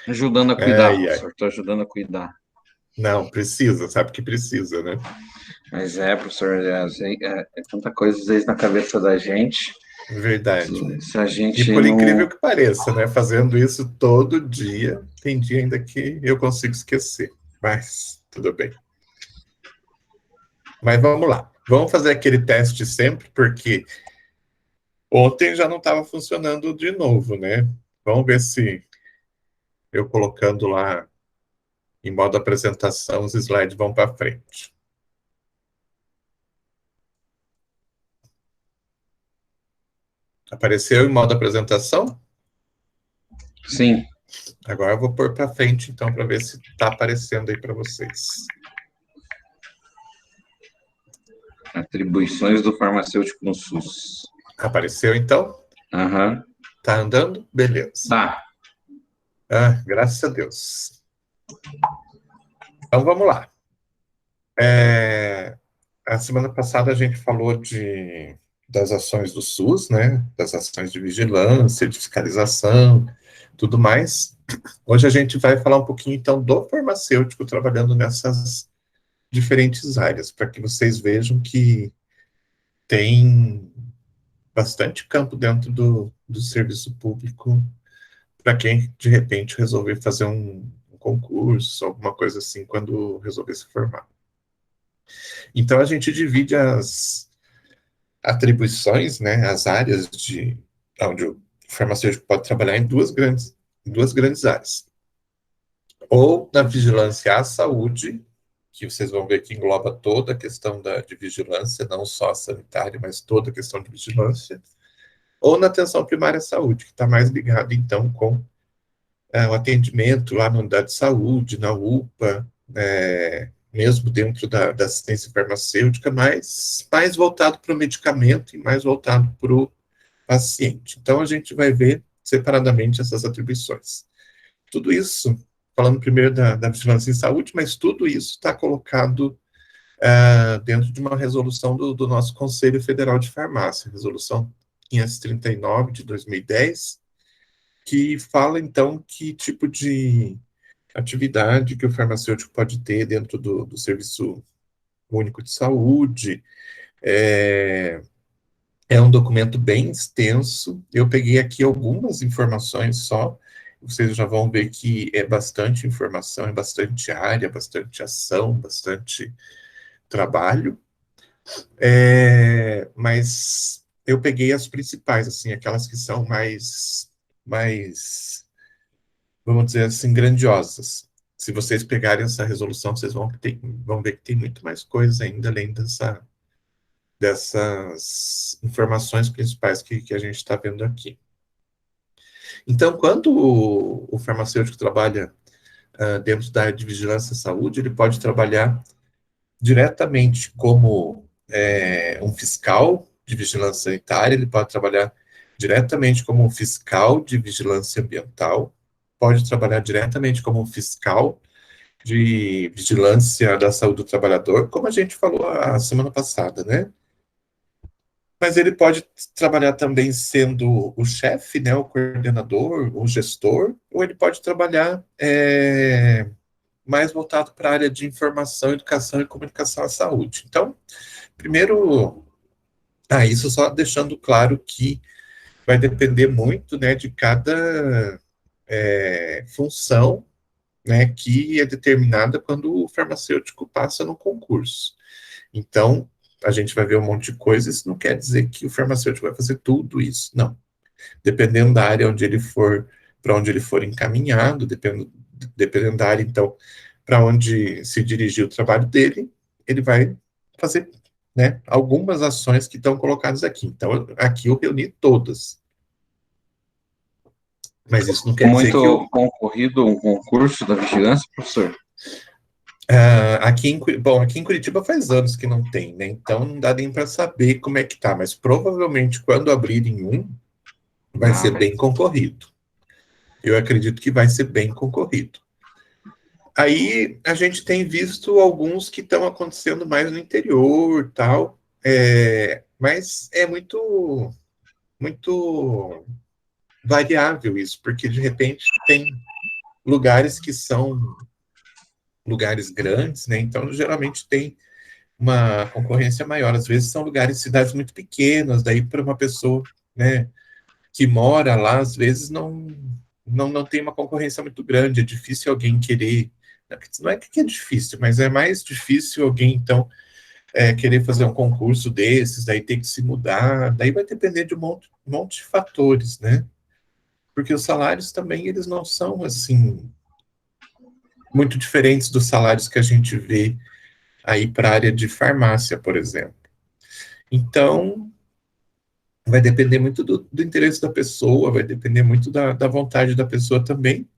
Ajudando a cuidar, Ai, ai. professor. Estou ajudando a cuidar. Não, precisa, sabe que precisa, né? Mas professor, é tanta coisa às vezes na cabeça da gente. Verdade. Se a E gente por incrível não. que pareça, né? Fazendo isso todo dia, tem dia ainda que eu consigo esquecer. Mas tudo bem. Mas vamos lá. Vamos fazer aquele teste sempre, porque ontem já não estava funcionando de novo, né? Vamos ver se eu colocando lá em modo apresentação, os slides vão para frente. Apareceu em modo apresentação? Sim, Agora eu vou pôr para frente, então, para ver se está aparecendo aí para vocês. atribuições do farmacêutico no SUS. Apareceu, então? Aham. Tá andando? Beleza. Tá. Ah, graças a Deus. Então, vamos lá. A semana passada a gente falou das ações do SUS, né? Das ações de vigilância, de fiscalização, tudo mais. Hoje a gente vai falar um pouquinho, então, do farmacêutico trabalhando nessas diferentes áreas, para que vocês vejam que tem bastante campo dentro do serviço público para quem, de repente, resolver fazer um concurso, alguma coisa assim, quando resolver se formar. Então, a gente divide as atribuições, né, as áreas onde o farmacêutico pode trabalhar em duas grandes áreas. Ou na vigilância à saúde, que vocês vão ver que engloba toda a questão de vigilância, não só a sanitária, mas toda a questão de vigilância, ou na atenção primária à saúde, que está mais ligado, então, com o atendimento lá na unidade de saúde, na UPA, mesmo dentro da assistência farmacêutica, mas mais voltado para o medicamento e mais voltado para o paciente. Então, a gente vai ver separadamente essas atribuições. Tudo isso, falando primeiro da vigilância em saúde, mas tudo isso está colocado dentro de uma resolução do nosso Conselho Federal de Farmácia, resolução 539 de 2010, que fala, então, que tipo de atividade que o farmacêutico pode ter dentro do Serviço Único de Saúde. É, é um documento bem extenso. Eu peguei aqui algumas informações só. Vocês já vão ver que é bastante informação, é bastante área, bastante ação, bastante trabalho. Mas eu peguei as principais, assim, aquelas que são mais, vamos dizer assim, grandiosas. Se vocês pegarem essa resolução, vocês vão ver que tem muito mais coisa ainda além dessas informações principais que a gente está vendo aqui. Então, quando o farmacêutico trabalha dentro da área de vigilância à saúde, ele pode trabalhar diretamente como um fiscal de vigilância sanitária, ele pode trabalhar diretamente como um fiscal de vigilância ambiental, pode trabalhar diretamente como um fiscal de vigilância da saúde do trabalhador, como a gente falou a semana passada, né? Mas ele pode trabalhar também sendo o chefe, né, o coordenador, o gestor, ou ele pode trabalhar mais voltado para a área de informação, educação e comunicação à saúde. Então, primeiro, isso só deixando claro que vai depender muito, né, de cada função, né, que é determinada quando o farmacêutico passa no concurso. Então, a gente vai ver um monte de coisa, isso não quer dizer que o farmacêutico vai fazer tudo isso, não. Dependendo da área onde ele for, para onde ele for encaminhado, dependendo da área, então, para onde se dirigir o trabalho dele, ele vai fazer, né, algumas ações que estão colocadas aqui. Então, aqui eu reuni todas. Mas isso não quer dizer que Muito concorrido um concurso da vigilância, professor? aqui em Curitiba faz anos que não tem, né? Então não dá nem para saber como é que tá, mas provavelmente quando abrirem um, vai Ah, ser vai. bem concorrido. Eu acredito que vai ser bem concorrido. Aí a gente tem visto alguns que estão acontecendo mais no interior, mas é muito variável isso, porque de repente tem lugares que são lugares grandes, né? Então geralmente tem uma concorrência maior. Às vezes são lugares, cidades muito pequenas, daí para uma pessoa, né, que mora lá, às vezes não tem uma concorrência muito grande, é difícil alguém querer. Não é que é difícil, mas é mais difícil alguém, então, querer fazer um concurso desses, daí ter que se mudar, daí vai depender de um monte de fatores, né? Porque os salários também, eles não são, assim, muito diferentes dos salários que a gente vê aí para a área de farmácia, por exemplo. Então, vai depender muito do interesse da pessoa, vai depender muito da vontade da pessoa também.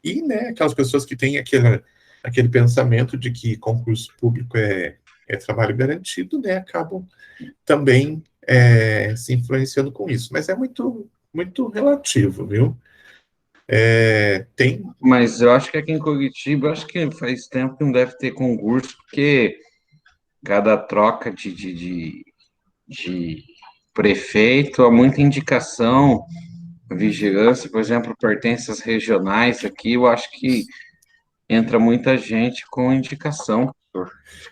E, né, aquelas pessoas que têm aquele pensamento de que concurso público é trabalho garantido, né, acabam também se influenciando com isso. Mas é muito, muito relativo, viu? Tem. Mas eu acho que aqui em Curitiba, eu acho que faz tempo que não deve ter concurso, porque cada troca de prefeito, há muita indicação, vigilância, por exemplo, pertences regionais aqui, eu acho que entra muita gente com indicação.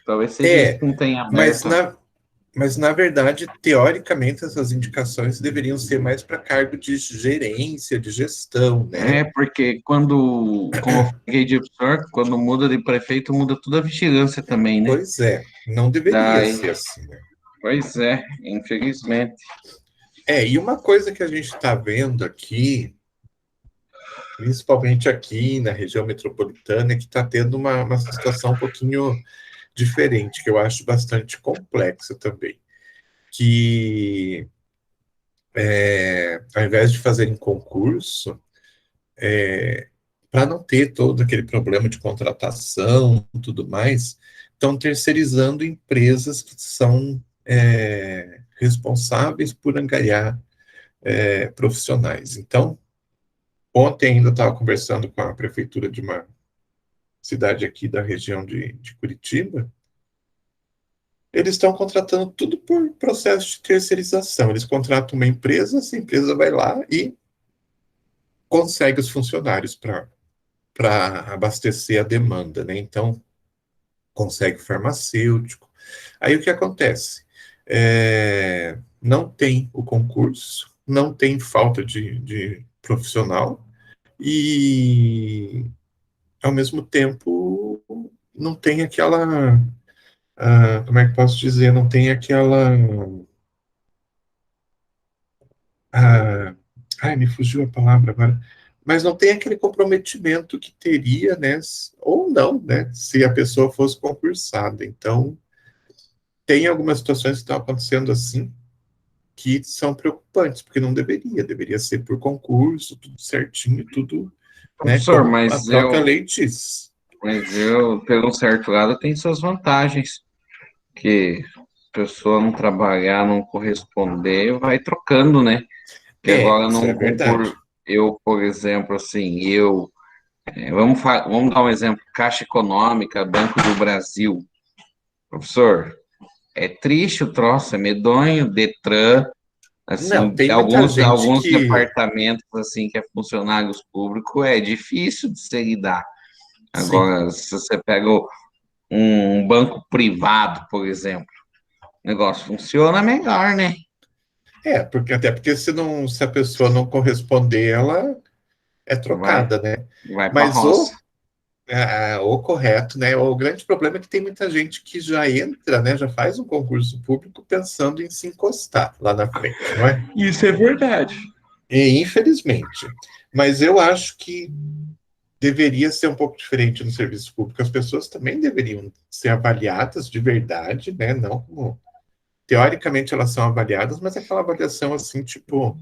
Talvez seja isso É, que não tem mas aberto. na verdade, teoricamente, essas indicações deveriam ser mais para cargo de gerência, de gestão, né? É, porque como eu falei de professor, quando muda de prefeito, muda toda a vigilância também, né? Pois é, não deveria Daí, ser assim, né? pois é, infelizmente. E uma coisa que a gente está vendo aqui, principalmente aqui na região metropolitana, é que está tendo uma situação um pouquinho diferente, que eu acho bastante complexa também. Que, ao invés de fazerem concurso, para não ter todo aquele problema de contratação e tudo mais, estão terceirizando empresas que são responsáveis por angariar profissionais. Então, ontem ainda estava conversando com a prefeitura de uma cidade aqui da região de Curitiba. Eles estão contratando tudo por processo de terceirização. Eles contratam uma empresa, essa empresa vai lá e consegue os funcionários para abastecer a demanda, né? Então, consegue farmacêutico. Aí o que acontece? Não tem o concurso, não tem falta de profissional e, ao mesmo tempo, não tem aquela, como é que posso dizer, não tem aquela, ah, ai, me fugiu a palavra agora, mas não tem aquele comprometimento que teria, né, ou não, né, se a pessoa fosse concursada. Então, tem algumas situações que estão acontecendo assim, que são preocupantes, porque não deveria ser por concurso, tudo certinho, tudo, né, Professor, como a própria lei diz. pelo certo lado, tem suas vantagens, que a pessoa não trabalhar, não corresponder, vai trocando, né? Que agora Isso é num verdade. concurso, eu, por exemplo, assim, vamos dar um exemplo, Caixa Econômica, Banco do Brasil. Professor, é triste o troço, é medonho, Detran, Não, assim, tem muita gente alguns que, departamentos, assim, que é funcionários públicos, é difícil de se lidar. sim, Agora, se você pega um banco privado, por exemplo, o negócio funciona melhor, né? porque até porque se a pessoa não corresponder, ela é Vai, trocada, né? vai para Mas roça. o correto, né? O grande problema é que tem muita gente que já entra, né? Já faz um concurso público pensando em se encostar lá na frente, não é? Isso é verdade. E infelizmente. Mas eu acho que deveria ser um pouco diferente no serviço público. As pessoas também deveriam ser avaliadas de verdade, né? Não como teoricamente elas são avaliadas, mas aquela avaliação assim, tipo,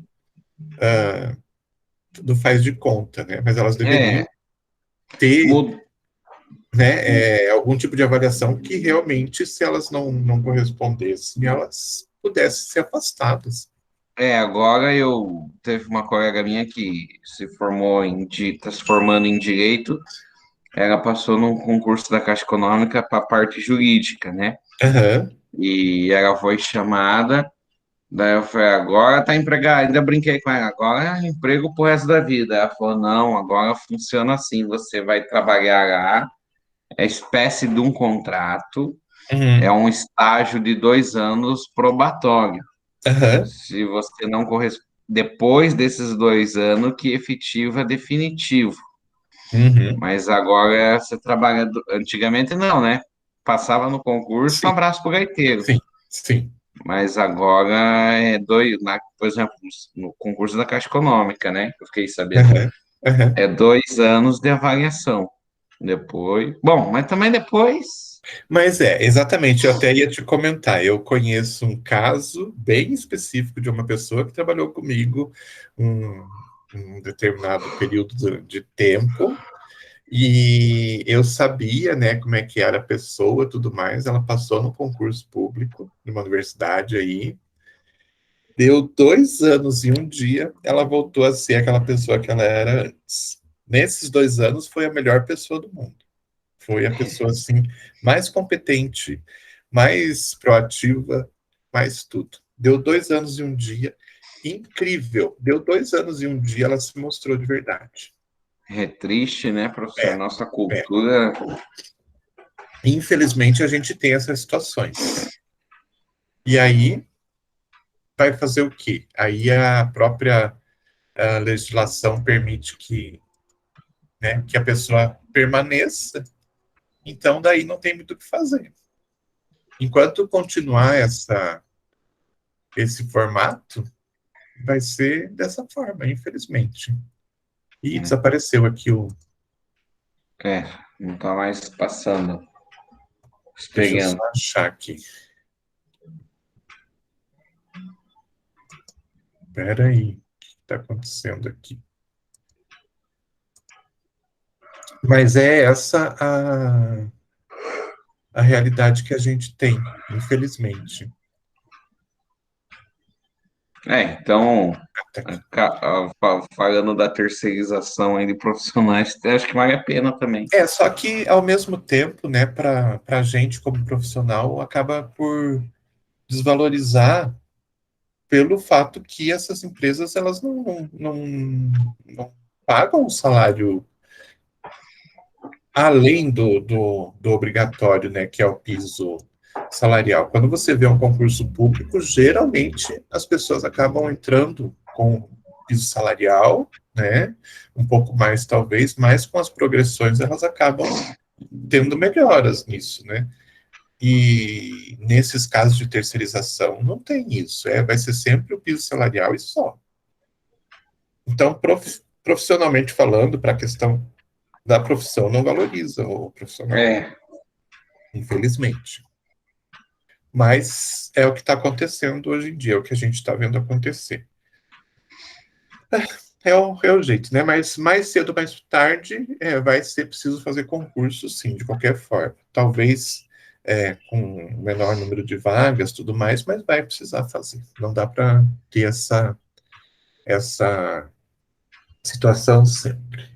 tudo faz de conta, né? Mas elas É, deveriam ter, mu- né, algum tipo de avaliação que realmente, se elas não correspondessem, elas pudessem ser afastadas. agora eu teve uma colega minha que está se formando em direito, ela passou num concurso da Caixa Econômica para a parte jurídica, né? Aham, E ela foi chamada, Daí eu falei, agora tá empregado. Ainda brinquei com ela, agora é emprego pro resto da vida. Ela falou, não, agora funciona assim, você vai trabalhar lá, é espécie de um contrato, é Uhum. um estágio de 2 anos probatório. Aham. Se você não corresponde, depois desses 2 anos que efetivo é definitivo. Uhum. Mas agora você trabalha, antigamente não, né? Passava no concurso, um Sim, abraço pro gaiteiro. sim, sim. Mas agora por exemplo, no concurso da Caixa Econômica, né? Que eu fiquei sabendo. Aham. Aham. É 2 anos de avaliação. Depois. Bom, mas também depois. Mas exatamente, eu até ia te comentar. Eu conheço um caso bem específico de uma pessoa que trabalhou comigo um, um determinado período de tempo, e eu sabia, né, como é que era a pessoa, tudo mais. Ela passou no concurso público numa universidade aí, deu 2 anos e um dia, ela voltou a ser aquela pessoa que ela era antes. Nesses 2 anos, foi a melhor pessoa do mundo. Foi a pessoa assim mais competente, mais proativa, mais tudo. Deu 2 anos e um dia, incrível. Deu 2 anos e um dia, ela se mostrou de verdade. É triste, né, professor? É, Nossa é. cultura. Infelizmente, a gente tem essas situações. E aí, vai fazer o quê? Aí a própria legislação permite que, né, que a pessoa permaneça, então daí não tem muito o que fazer. Enquanto continuar esse formato, vai ser dessa forma, infelizmente. E desapareceu aqui o. É, não tá mais passando, Deixa eu só espelhando. achar aqui. Espera aí. O que está acontecendo aqui? Mas é essa a realidade que a gente tem, infelizmente. Então, Tá aqui. falando da terceirização aí de profissionais, acho que vale a pena também. Só que ao mesmo tempo, né, para a gente como profissional, acaba por desvalorizar pelo fato que essas empresas elas não pagam o salário além do obrigatório, né, que é o piso salarial. Quando você vê um concurso público, geralmente as pessoas acabam entrando com piso salarial, né, um pouco mais talvez, mas com as progressões elas acabam tendo melhoras nisso, né? E nesses casos de terceirização não tem isso, vai ser sempre o piso salarial e só. Então, profissionalmente falando, para a questão da profissão, não valoriza o profissional, É, infelizmente. Mas é o que está acontecendo hoje em dia, é o que a gente está vendo acontecer. É o jeito, né? Mas mais cedo ou mais tarde vai ser preciso fazer concurso, sim, de qualquer forma. Talvez com um menor número de vagas, tudo mais, mas vai precisar fazer. Não dá para ter essa situação sempre.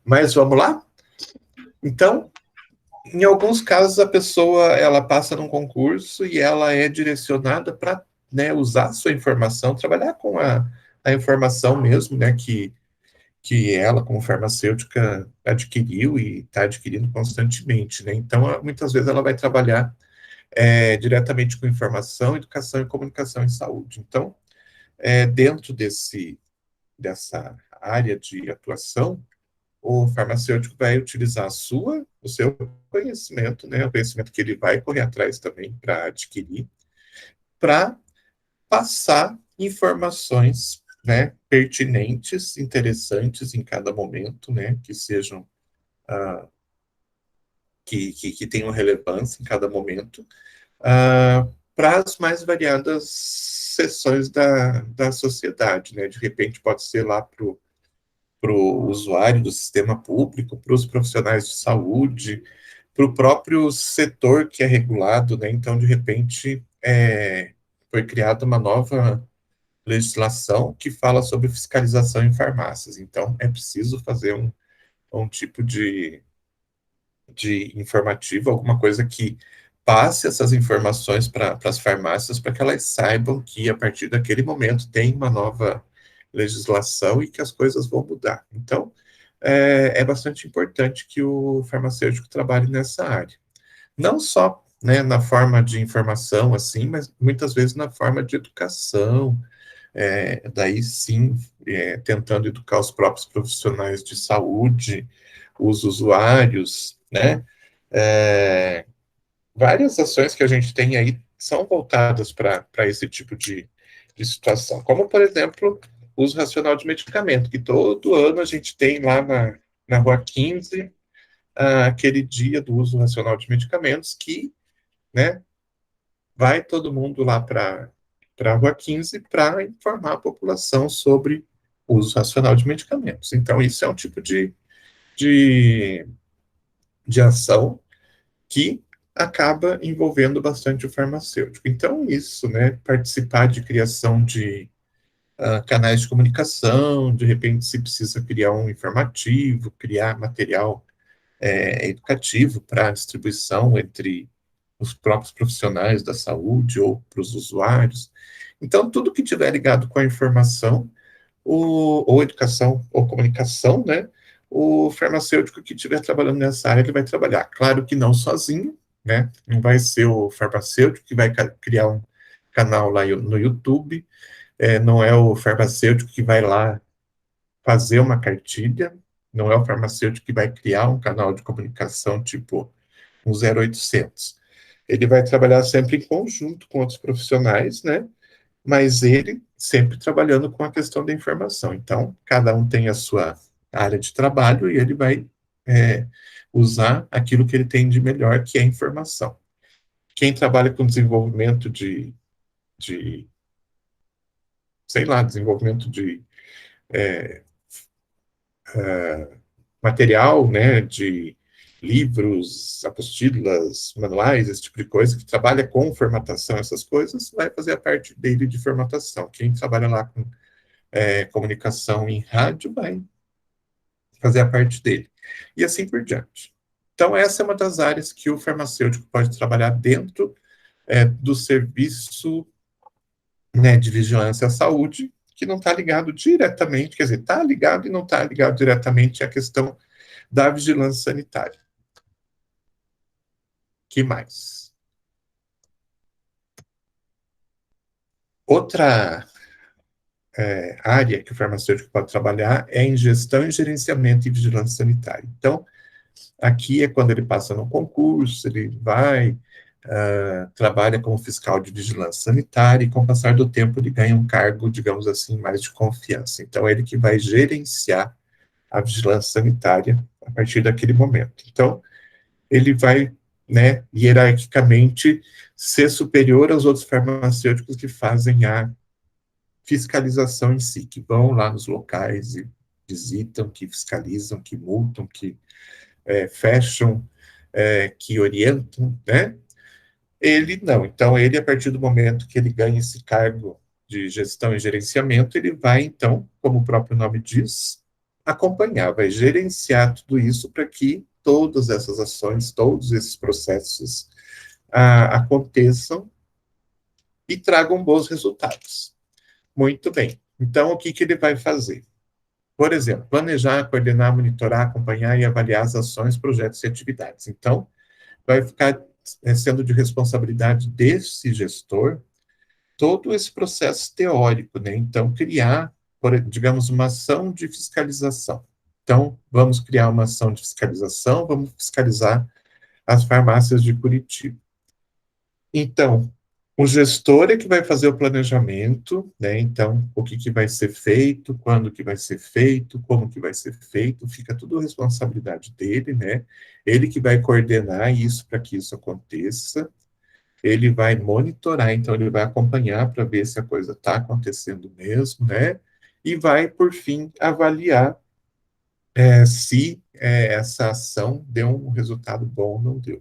Mas vamos lá? Então, em alguns casos, a pessoa ela passa num concurso e ela é direcionada para, né, usar a sua informação, trabalhar com a informação mesmo, né, que ela, como farmacêutica, adquiriu e está adquirindo constantemente, né? Então, muitas vezes ela vai trabalhar diretamente com informação, educação e comunicação em saúde. Então, dentro dessa área de atuação, o farmacêutico vai utilizar o seu conhecimento, né, o conhecimento que ele vai correr atrás também para adquirir, para passar informações, né, pertinentes, interessantes em cada momento, né, que sejam que tenham relevância em cada momento, para as mais variadas seções da sociedade, né? De repente pode ser lá para o usuário do sistema público, para os profissionais de saúde, para o próprio setor que é regulado, né? Então, de repente, foi criada uma nova legislação que fala sobre fiscalização em farmácias. Então, é preciso fazer um tipo de informativo, alguma coisa que passe essas informações para as farmácias para que elas saibam que a partir daquele momento tem uma nova legislação e que as coisas vão mudar. Então, é bastante importante que o farmacêutico trabalhe nessa área. Não só, né, na forma de informação, assim, mas muitas vezes na forma de educação, daí sim, tentando educar os próprios profissionais de saúde, os usuários, né? Várias ações que a gente tem aí são voltadas para esse tipo de situação, como, por exemplo, o uso racional de medicamento, que todo ano a gente tem lá na Rua 15, aquele dia do uso racional de medicamentos, que, né, vai todo mundo lá para a Rua 15 para informar a população sobre o uso racional de medicamentos. Então, isso é um tipo de, de ação que acaba envolvendo bastante o farmacêutico. Então, isso, né, participar de criação de canais de comunicação, de repente se precisa criar um informativo, criar material educativo para distribuição entre os próprios profissionais da saúde ou para os usuários. Então, tudo que tiver ligado com a informação, ou educação, ou comunicação, né? O farmacêutico que estiver trabalhando nessa área, ele vai trabalhar. Claro que não sozinho, né? Não vai ser o farmacêutico que vai criar um canal lá no YouTube, não é o farmacêutico que vai lá fazer uma cartilha, não é o farmacêutico que vai criar um canal de comunicação tipo um 0800. Ele vai trabalhar sempre em conjunto com outros profissionais, né? Mas ele sempre trabalhando com a questão da informação. Então, cada um tem a sua área de trabalho e ele vai usar aquilo que ele tem de melhor, que é a informação. Quem trabalha com desenvolvimento de sei lá, desenvolvimento de material, né, de livros, apostilas, manuais, esse tipo de coisa, que trabalha com formatação, essas coisas, vai fazer a parte dele de formatação. Quem trabalha lá com comunicação em rádio vai fazer a parte dele. E assim por diante. Então, essa é uma das áreas que o farmacêutico pode trabalhar dentro do serviço, né, de vigilância à saúde, que não está ligado diretamente, quer dizer, está ligado e não está ligado diretamente à questão da vigilância sanitária. Que mais? Outra área que o farmacêutico pode trabalhar é em gestão e gerenciamento e vigilância sanitária. Então, aqui é quando ele passa no concurso, ele vai, trabalha como fiscal de vigilância sanitária e, com o passar do tempo, ele ganha um cargo, digamos assim, mais de confiança. Então, é ele que vai gerenciar a vigilância sanitária a partir daquele momento. Então, ele vai, né, hierarquicamente, ser superior aos outros farmacêuticos que fazem a fiscalização em si, que vão lá nos locais e visitam, que fiscalizam, que multam, que fecham, que orientam, né? Ele não. Então, ele, a partir do momento que ele ganha esse cargo de gestão e gerenciamento, ele vai, então, como o próprio nome diz, acompanhar, vai gerenciar tudo isso para que todas essas ações, todos esses processos aconteçam e tragam bons resultados. Muito bem. Então, o que, que ele vai fazer? Por exemplo, planejar, coordenar, monitorar, acompanhar e avaliar as ações, projetos e atividades. Então, vai ficar sendo de responsabilidade desse gestor todo esse processo teórico, né? Então, criar, digamos, uma ação de fiscalização. Então, vamos criar uma ação de fiscalização, vamos fiscalizar as farmácias de Curitiba. Então, o gestor é que vai fazer o planejamento, né? Então, o que, que vai ser feito, quando que vai ser feito, como que vai ser feito, fica tudo responsabilidade dele, né? Ele que vai coordenar isso para que isso aconteça, ele vai monitorar, então ele vai acompanhar para ver se a coisa está acontecendo mesmo, né? E vai, por fim, avaliar se essa ação deu um resultado bom ou não deu.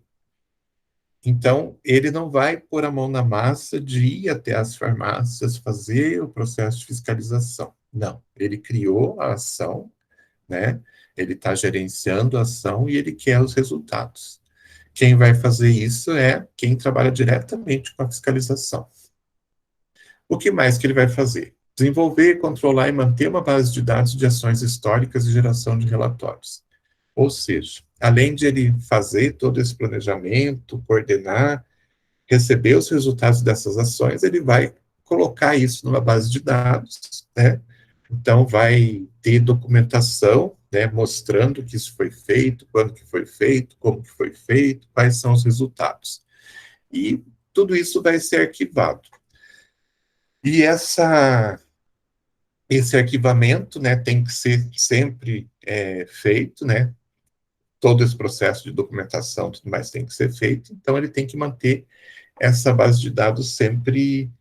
Então, ele não vai pôr a mão na massa de ir até as farmácias fazer o processo de fiscalização. Não, ele criou a ação, né? Ele está gerenciando a ação e ele quer os resultados. quem vai fazer isso é quem trabalha diretamente com a fiscalização. O que mais que ele vai fazer? Desenvolver, controlar e manter uma base de dados de ações históricas e geração de relatórios. Ou seja, além de ele fazer todo esse planejamento, coordenar, receber os resultados dessas ações, ele vai colocar isso numa base de dados, né? Então, vai ter documentação, né, mostrando que isso foi feito, quando que foi feito, como que foi feito, quais são os resultados. E tudo isso vai ser arquivado. E esse arquivamento, né, tem que ser sempre feito, né, todo esse processo de documentação, tudo mais tem que ser feito, então ele tem que manter essa base de dados sempre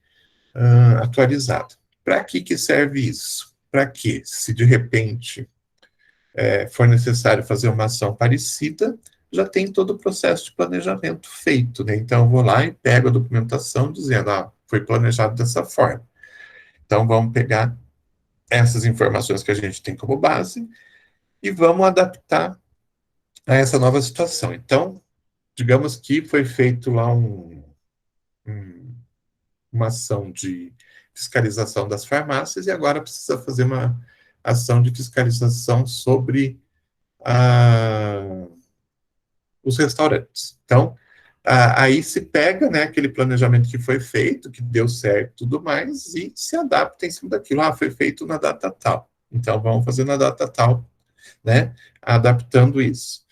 atualizada. Para que serve isso? Para que, se de repente for necessário fazer uma ação parecida, já tem todo o processo de planejamento feito, né? Então, eu vou lá e pego a documentação dizendo, foi planejado dessa forma. Então, vamos pegar essas informações que a gente tem como base e vamos adaptar a essa nova situação. Então, digamos que foi feito lá uma ação de fiscalização das farmácias e agora precisa fazer uma ação de fiscalização sobre os restaurantes. Então, aí se pega, né, aquele planejamento que foi feito, que deu certo e tudo mais, e se adapta em cima daquilo. Foi feito na data tal. Então, vamos fazer na data tal, né, adaptando isso.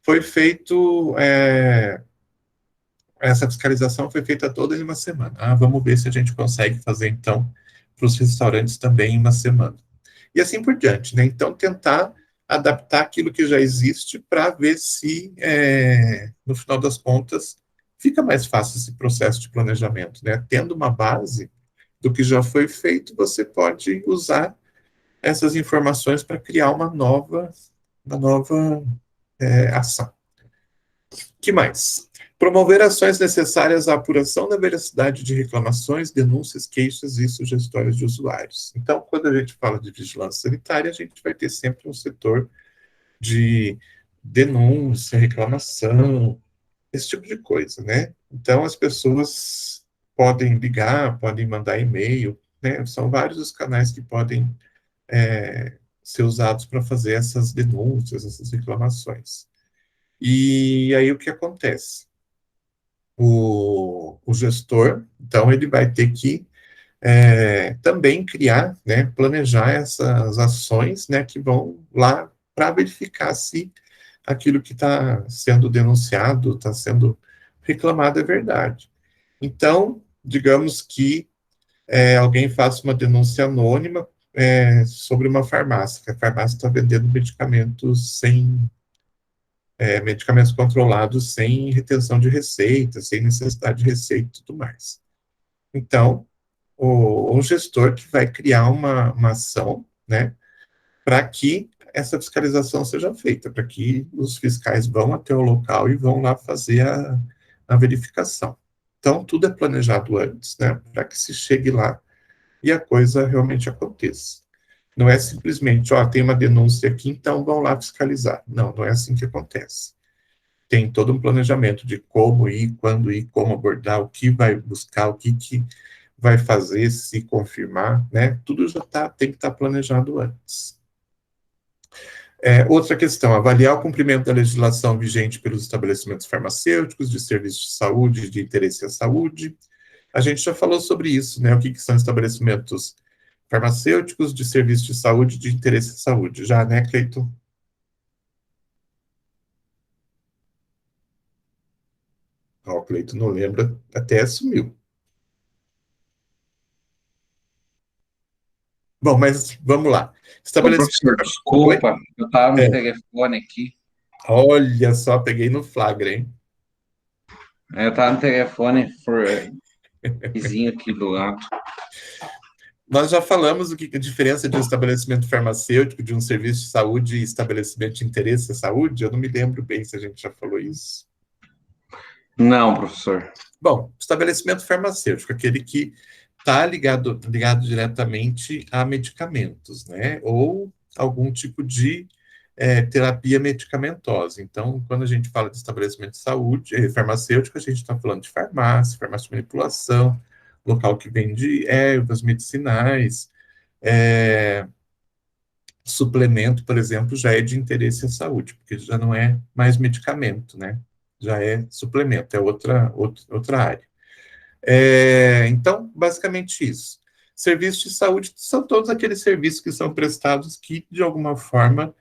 Foi feito, essa fiscalização foi feita toda em uma semana. Vamos ver se a gente consegue fazer, então, para os restaurantes também em uma semana. E assim por diante, né? Então, tentar adaptar aquilo que já existe para ver se, no final das contas, fica mais fácil esse processo de planejamento, né? Tendo uma base do que já foi feito, você pode usar essas informações para criar uma nova ação. Que mais? Promover ações necessárias à apuração da veracidade de reclamações, denúncias, queixas e sugestões de usuários. Então, quando a gente fala de vigilância sanitária, a gente vai ter sempre um setor de denúncia, reclamação, esse tipo de coisa, né? Então, as pessoas podem ligar, podem mandar e-mail, né? São vários os canais que podem ser usados para fazer essas denúncias, essas reclamações. E aí o que acontece? O gestor, então, ele vai ter que também criar, né, planejar essas ações, né, que vão lá para verificar se aquilo que está sendo denunciado, está sendo reclamado é verdade. Então, digamos que alguém faça uma denúncia anônima sobre uma farmácia, que a farmácia está vendendo medicamentos controlados sem retenção de receita, sem necessidade de receita e tudo mais. Então, o gestor que vai criar uma ação, né, para que essa fiscalização seja feita, para que os fiscais vão até o local e vão lá fazer a verificação. Então, tudo é planejado antes, né, para que se chegue lá e a coisa realmente aconteça. Não é simplesmente, tem uma denúncia aqui, então vão lá fiscalizar. Não, não é assim que acontece. Tem todo um planejamento de como ir, quando ir, como abordar, o que vai buscar, o que vai fazer, se confirmar, né? Tudo já tem que estar planejado antes. Outra questão, avaliar o cumprimento da legislação vigente pelos estabelecimentos farmacêuticos, de serviços de saúde, de interesse à saúde. A gente já falou sobre isso, né? O que são estabelecimentos farmacêuticos, de serviços de saúde, de interesse à saúde. Já, né, Cleiton? O Cleiton não lembra, até sumiu. Bom, mas vamos lá. Ô, professor, Oi? desculpa, eu estava no telefone aqui. Olha só, peguei no flagra, hein? Eu estava no telefone, vizinho aqui do lado. Nós já falamos a diferença de um estabelecimento farmacêutico, de um serviço de saúde e estabelecimento de interesse à saúde. Eu não me lembro bem se a gente já falou isso. Não, professor. Bom, estabelecimento farmacêutico, aquele que está ligado diretamente a medicamentos, né? Ou algum tipo de terapia medicamentosa. Então, quando a gente fala de estabelecimento de saúde, farmacêutico, a gente está falando de farmácia, farmácia de manipulação, local que vende ervas medicinais, suplemento, por exemplo, já é de interesse à saúde, porque já não é mais medicamento, né? Já é suplemento, é outra área. Então, basicamente isso. Serviços de saúde são todos aqueles serviços que são prestados que, de alguma forma,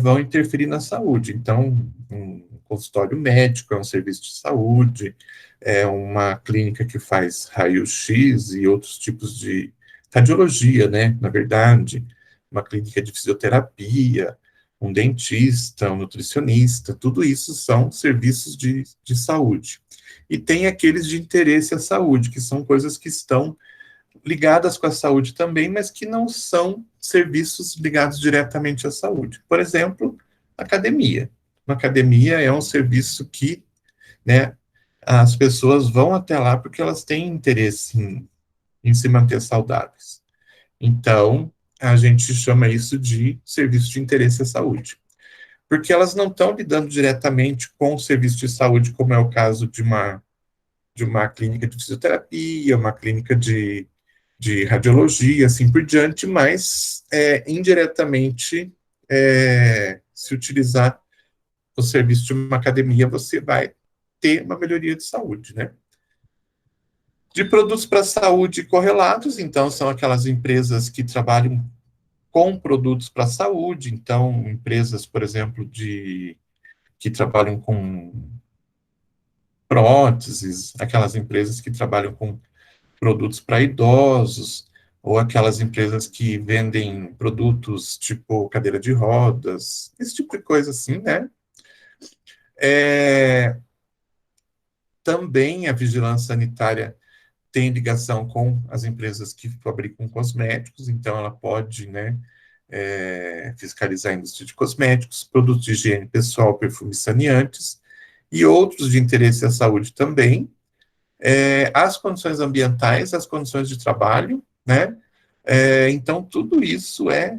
vão interferir na saúde. Então, um consultório médico é um serviço de saúde, é uma clínica que faz raio-x e outros tipos de radiologia, né, na verdade, uma clínica de fisioterapia, um dentista, um nutricionista, tudo isso são serviços de saúde. E tem aqueles de interesse à saúde, que são coisas que estão ligadas com a saúde também, mas que não são serviços ligados diretamente à saúde. Por exemplo, academia. Uma academia é um serviço que, né, as pessoas vão até lá porque elas têm interesse em se manter saudáveis. Então, a gente chama isso de serviço de interesse à saúde. Porque elas não estão lidando diretamente com o serviço de saúde, como é o caso de uma clínica de fisioterapia, uma clínica de radiologia, assim por diante, mas indiretamente, se utilizar o serviço de uma academia, você vai ter uma melhoria de saúde, né? De produtos para saúde correlatos, então, são aquelas empresas que trabalham com produtos para saúde, então, empresas, por exemplo, que trabalham com próteses, aquelas empresas que trabalham com produtos para idosos, ou aquelas empresas que vendem produtos tipo cadeira de rodas, esse tipo de coisa assim, né? É, também a vigilância sanitária tem ligação com as empresas que fabricam cosméticos, então ela pode, né, fiscalizar a indústria de cosméticos, produtos de higiene pessoal, perfumes saneantes, e outros de interesse à saúde também, as condições ambientais, as condições de trabalho, né? Então, tudo isso é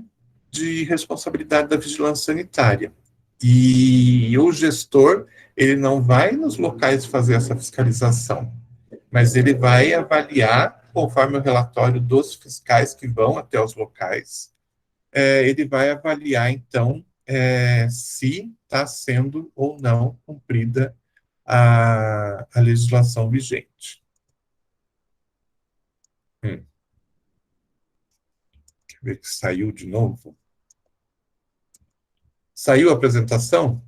de responsabilidade da vigilância sanitária. E o gestor, ele não vai nos locais fazer essa fiscalização, mas ele vai avaliar, conforme o relatório dos fiscais que vão até os locais, ele vai avaliar, então, se está sendo ou não cumprida a legislação vigente. Quer ver que saiu de novo? Saiu a apresentação?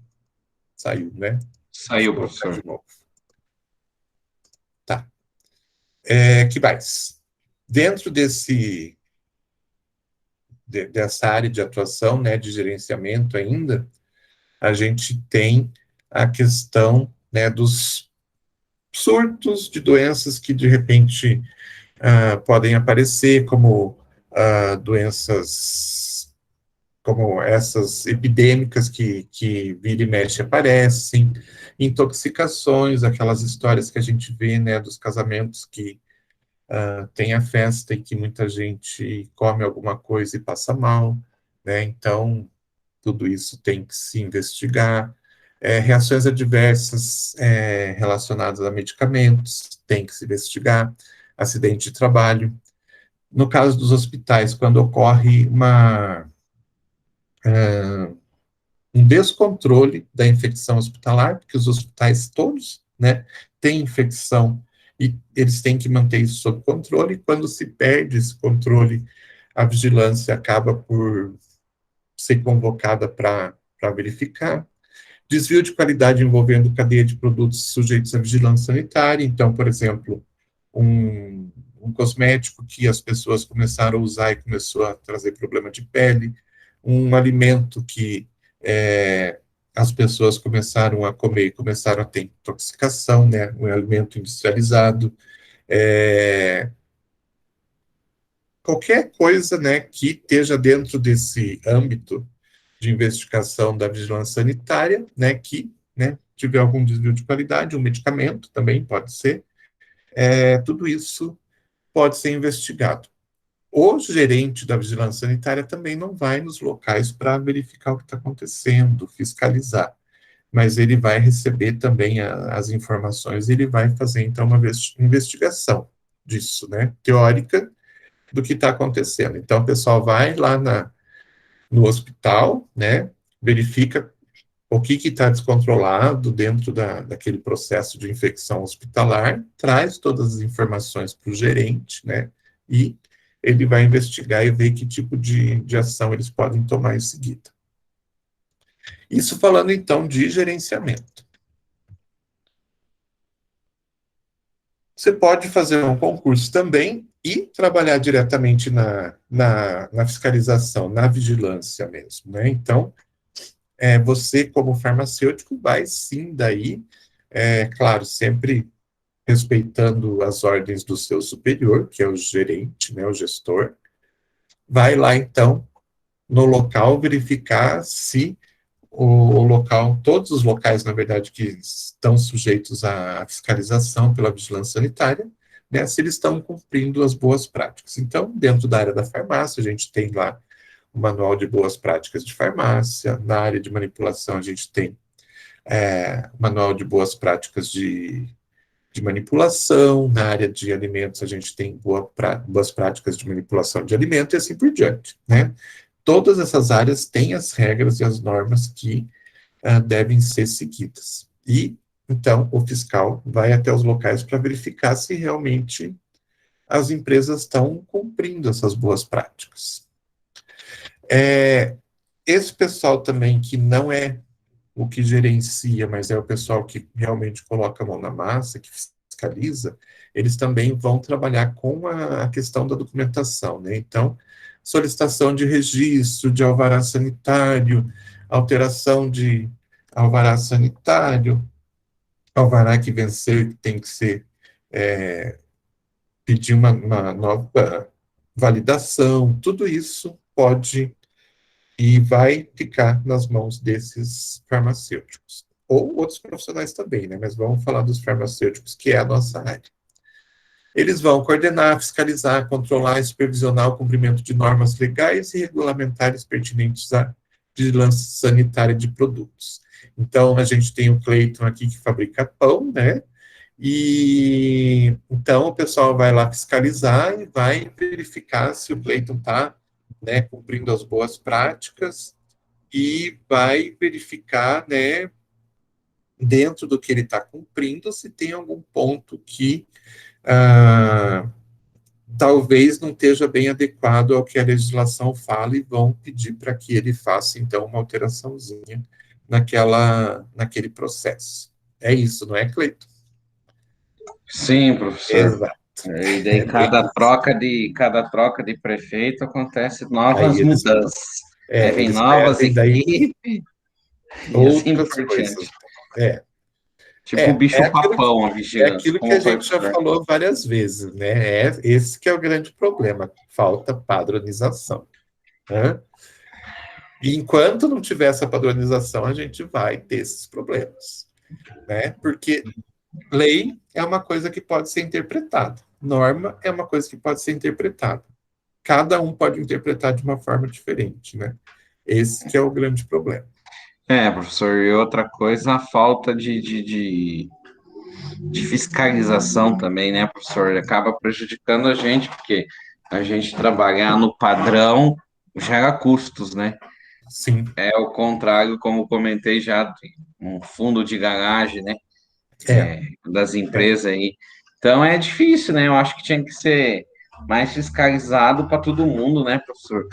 Saiu, né? Deixa Saiu, eu colocar professor. de novo. Tá. Que mais? Dentro dessa área de atuação, né, de gerenciamento ainda, a gente tem a questão, né, dos surtos de doenças que, de repente, podem aparecer, como doenças como essas epidêmicas que vira e mexe aparecem, intoxicações, aquelas histórias que a gente vê, né, dos casamentos que tem a festa e que muita gente come alguma coisa e passa mal, né, então tudo isso tem que se investigar. Reações adversas relacionadas a medicamentos, tem que se investigar, acidente de trabalho. No caso dos hospitais, quando ocorre um descontrole da infecção hospitalar, porque os hospitais todos, né, têm infecção e eles têm que manter isso sob controle, e quando se perde esse controle, a vigilância acaba por ser convocada para verificar. Desvio de qualidade envolvendo cadeia de produtos sujeitos à vigilância sanitária, então, por exemplo, um cosmético que as pessoas começaram a usar e começou a trazer problema de pele, um alimento que as pessoas começaram a comer e começaram a ter intoxicação, né, um alimento industrializado, qualquer coisa, né, que esteja dentro desse âmbito de investigação da vigilância sanitária, né, que, né, tiver algum desvio de qualidade, um medicamento também pode ser, tudo isso pode ser investigado. o gerente da vigilância sanitária também não vai nos locais para verificar o que está acontecendo, fiscalizar, mas ele vai receber também as informações e ele vai fazer, então, uma investigação disso, né, teórica, do que está acontecendo. Então, o pessoal vai lá no hospital, né, verifica o que está descontrolado dentro daquele processo de infecção hospitalar, traz todas as informações para o gerente, né, e ele vai investigar e ver que tipo de ação eles podem tomar em seguida. Isso falando, então, de gerenciamento. Você pode fazer um concurso também e trabalhar diretamente na fiscalização, na vigilância mesmo, né? Então, você, como farmacêutico, vai sim daí, claro, sempre respeitando as ordens do seu superior, que é o gerente, né, o gestor, vai lá, então, no local, verificar se o local, todos os locais, na verdade, que estão sujeitos à fiscalização pela vigilância sanitária, né, se eles estão cumprindo as boas práticas. Então, dentro da área da farmácia, a gente tem lá o manual de boas práticas de farmácia, na área de manipulação, a gente tem manual de boas práticas de manipulação, na área de alimentos, a gente tem boas práticas de manipulação de alimento e assim por diante, né? Todas essas áreas têm as regras e as normas que devem ser seguidas. E, então, o fiscal vai até os locais para verificar se realmente as empresas estão cumprindo essas boas práticas. Esse pessoal também que não é o que gerencia, mas é o pessoal que realmente coloca a mão na massa, que fiscaliza, eles também vão trabalhar com a questão da documentação, né? Então, solicitação de registro, de alvará sanitário, alteração de alvará sanitário, alvará que venceu e que tem que ser, pedir uma nova validação, tudo isso pode e vai ficar nas mãos desses farmacêuticos. Ou outros profissionais também, né? Mas vamos falar dos farmacêuticos, que é a nossa área. Eles vão coordenar, fiscalizar, controlar e supervisionar o cumprimento de normas legais e regulamentares pertinentes à vigilância sanitária de produtos. Então, a gente tem o Cleiton aqui que fabrica pão, né? E então o pessoal vai lá fiscalizar e vai verificar se o Cleiton está, né, cumprindo as boas práticas e vai verificar, né, dentro do que ele está cumprindo, se tem algum ponto que talvez não esteja bem adequado ao que a legislação fala e vão pedir para que ele faça, então, uma alteraçãozinha naquele processo. É isso, não é, Cleiton? Sim, professor. Exato. E daí É bem isso. cada troca de prefeito acontece Aí novas mudanças. Aí vem eles novas pedem daí equipes e assim outras por coisas. diante. É, Tipo o é bicho aquilo, papão, a é vigilância, aquilo que a como foi, gente já professor? falou várias vezes, né? Esse que é o grande problema, falta padronização, né? E enquanto não tiver essa padronização, a gente vai ter esses problemas, né? Porque lei é uma coisa que pode ser interpretada, norma é uma coisa que pode ser interpretada. Cada um pode interpretar de uma forma diferente, né? Esse que é o grande problema. Professor, e outra coisa, a falta de fiscalização também, né, professor? Ele acaba prejudicando a gente, porque a gente trabalhar no padrão gera custos, né? Sim, É o contrário, como comentei já, de um fundo de garagem, né, é, das é, empresas aí. Então é difícil, né? Eu acho que tinha que ser mais fiscalizado para todo mundo, né, professor?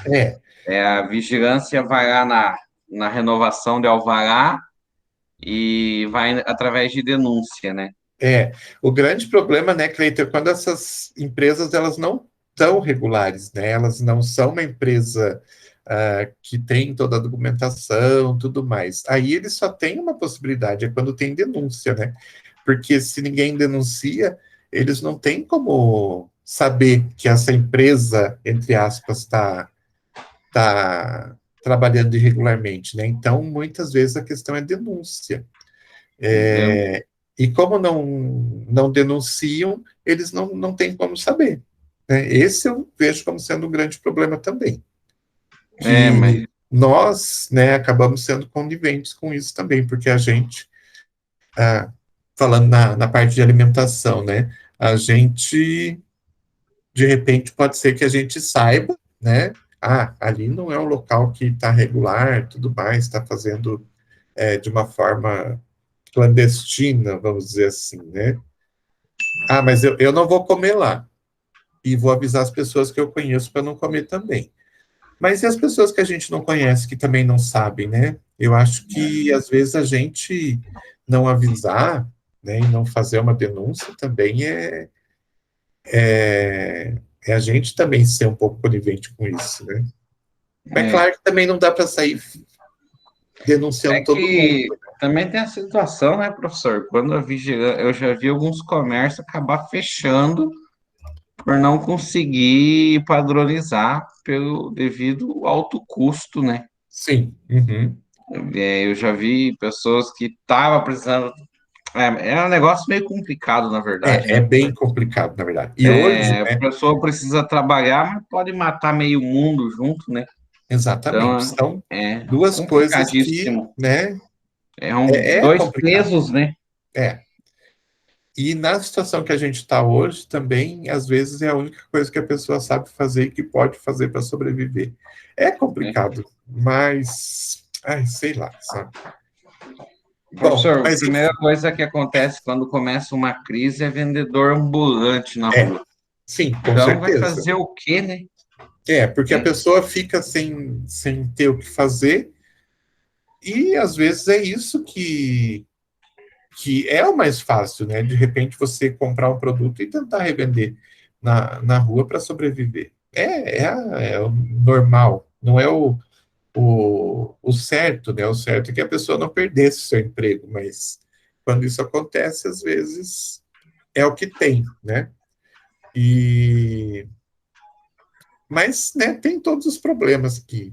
é, A vigilância vai lá na renovação de alvará e vai através de denúncia, né? O grande problema, né, Cleiton, é quando essas empresas elas não estão regulares, né? Elas não são uma empresa que tem toda a documentação, tudo mais. Aí eles só têm uma possibilidade, é quando tem denúncia, né? Porque se ninguém denuncia, eles não têm como saber que essa empresa, entre aspas, tá trabalhando irregularmente, né? Então, muitas vezes a questão é denúncia. E como não denunciam, eles não têm como saber, né? Esse eu vejo como sendo um grande problema também, Mas que nós, né, acabamos sendo coniventes com isso também, porque a gente, ah, falando na parte de alimentação, né, a gente, de repente, pode ser que a gente saiba, né, ali não é um local que está regular, tudo mais, está fazendo de uma forma clandestina, vamos dizer assim, né? Mas eu não vou comer lá. E vou avisar as pessoas que eu conheço para não comer também. Mas e as pessoas que a gente não conhece, que também não sabem, né? Eu acho que, às vezes, a gente não avisar, né, e não fazer uma denúncia também é a gente também ser um pouco conivente com isso, né? Mas é, claro que também não dá para sair é denunciando todo mundo. que também tem a situação, né, professor? Quando a vigilância, eu já vi alguns comércios acabar fechando por não conseguir padronizar pelo devido alto custo, né? Sim, uhum. Eu já vi pessoas que estavam precisando. É um negócio meio complicado, na verdade, É né, bem professor? complicado, na verdade. E hoje, A né, pessoa precisa trabalhar, mas pode matar meio mundo junto, né? exatamente, Então, são é duas coisas que, complicadíssimo. né, Dois complicado. pesos, né? É. E na situação que a gente está hoje, também, às vezes, é a única coisa que a pessoa sabe fazer e que pode fazer para sobreviver. É É. complicado, mas, ai, sei lá, sabe? Bom, Professor, a mas primeira enfim, coisa que acontece quando começa uma crise é vendedor ambulante na é, rua. sim, com Então, vai certeza. fazer o quê, né? Porque a É, pessoa fica sem ter o que fazer, e às vezes é isso que é o mais fácil, né? De repente você comprar um produto e tentar revender na rua para sobreviver. É o normal, não é o certo, né? O certo é que a pessoa não perdesse o seu emprego, mas quando isso acontece, às vezes é o que tem, né? E, mas, né, tem todos os problemas que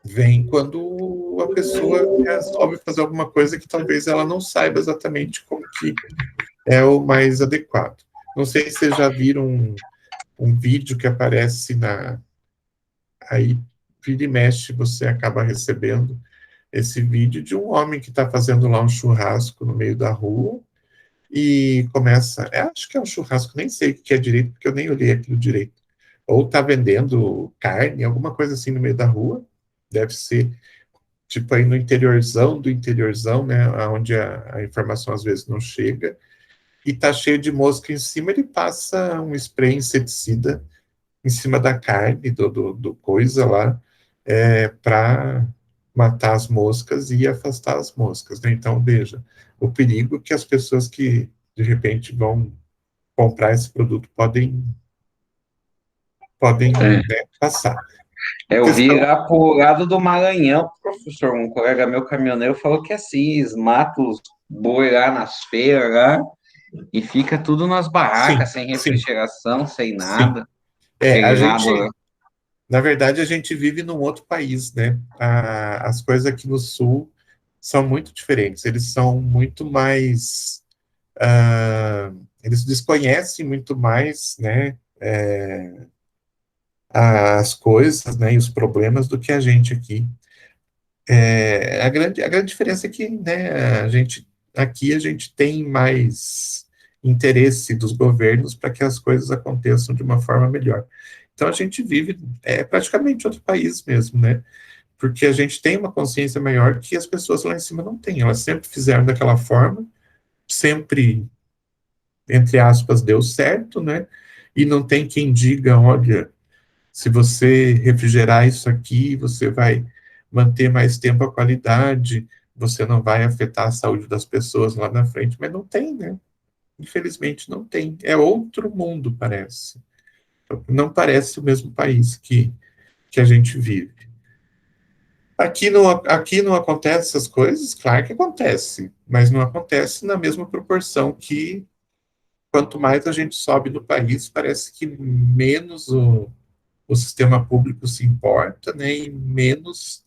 vem quando a pessoa resolve fazer alguma coisa que talvez ela não saiba exatamente como que é o mais adequado. Não sei se vocês já viram um vídeo que aparece aí, vira e mexe, você acaba recebendo esse vídeo de um homem que está fazendo lá um churrasco no meio da rua e começa, acho que é um churrasco, nem sei o que é direito, porque eu nem olhei aquilo direito. Ou está vendendo carne, alguma coisa assim no meio da rua, deve ser tipo aí no interiorzão do interiorzão, né, onde a informação às vezes não chega, e tá cheio de mosca em cima, ele passa um spray inseticida em cima da carne, do coisa lá, para matar as moscas e afastar as moscas, né? Então, veja, o perigo que as pessoas que, de repente, vão comprar esse produto podem, é. né, passar. Eu vi Questão, lá pro lado do Maranhão, professor, um colega meu caminhoneiro falou que assim, eles matam os boi lá nas feiras lá e fica tudo nas barracas, sim, sem sim, refrigeração, sem sim. nada. A Aquele gado lá. gente, na verdade, a gente vive num outro país, né? As coisas aqui no Sul são muito diferentes. Eles são muito mais. Eles desconhecem muito mais, né? As coisas, né? E os problemas do que a gente aqui. A grande diferença é que, né? Aqui a gente tem mais interesse dos governos para que as coisas aconteçam de uma forma melhor. Então a gente vive praticamente outro país mesmo, né? Porque a gente tem uma consciência maior que as pessoas lá em cima não têm. Elas sempre fizeram daquela forma, sempre, entre aspas, deu certo, né? E não tem quem diga, olha, se você refrigerar isso aqui, você vai manter mais tempo a qualidade, você não vai afetar a saúde das pessoas lá na frente, mas não tem, né? Infelizmente não tem. É outro mundo, parece. Não parece o mesmo país que a gente vive. Aqui não acontece essas coisas? Claro que acontece, mas não acontece na mesma proporção que quanto mais a gente sobe no país, parece que menos o sistema público se importa, né, e menos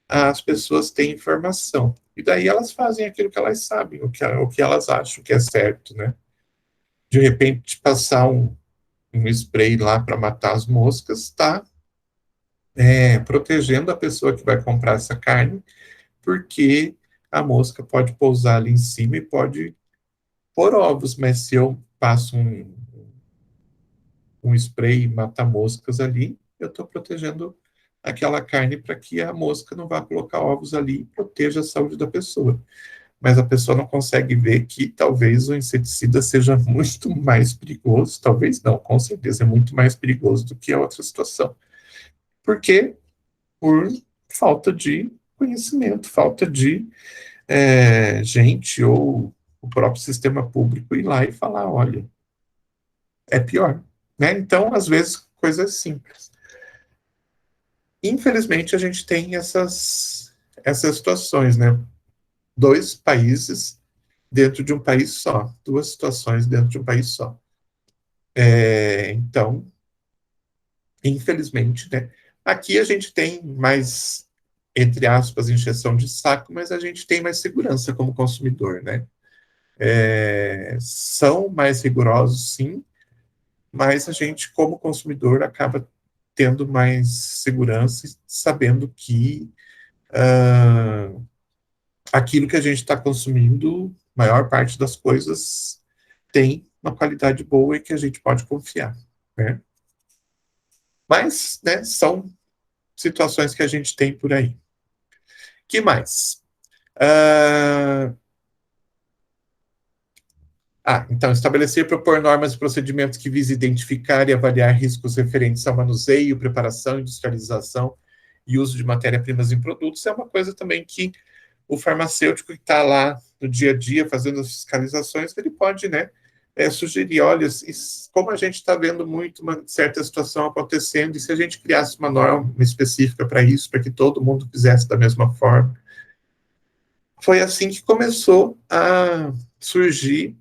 as pessoas têm informação. E daí elas fazem aquilo que elas sabem, o que elas acham que é certo, né? de repente passar um spray lá para matar as moscas, está protegendo a pessoa que vai comprar essa carne, porque a mosca pode pousar ali em cima e pode pôr ovos, mas se eu passo um spray mata-moscas ali, eu estou protegendo aquela carne para que a mosca não vá colocar ovos ali e proteja a saúde da pessoa. Mas a pessoa não consegue ver que talvez o inseticida seja muito mais perigoso, talvez não, com certeza é muito mais perigoso do que a outra situação. Por quê? Por falta de conhecimento, falta de gente ou o próprio sistema público ir lá e falar, olha, é pior. Né? Então, às vezes, coisas simples. Infelizmente, a gente tem essas situações, né? Dois países dentro de um país só, duas situações dentro de um país só. Então, infelizmente, né? Aqui a gente tem mais, entre aspas, encheção de saco, mas a gente tem mais segurança como consumidor, né? São mais rigorosos, sim, mas a gente, como consumidor, acaba tendo mais segurança, sabendo que aquilo que a gente está consumindo, maior parte das coisas tem uma qualidade boa e que a gente pode confiar, né? Mas, né, são situações que a gente tem por aí. Que mais? Uh, então, estabelecer e propor normas e procedimentos que visem identificar e avaliar riscos referentes ao manuseio, preparação, industrialização e uso de matéria-primas em produtos é uma coisa também que o farmacêutico que está lá no dia a dia fazendo as fiscalizações, ele pode, né, sugerir, olha, como a gente está vendo muito uma certa situação acontecendo, e se a gente criasse uma norma específica para isso, para que todo mundo fizesse da mesma forma. Foi assim que começou a surgir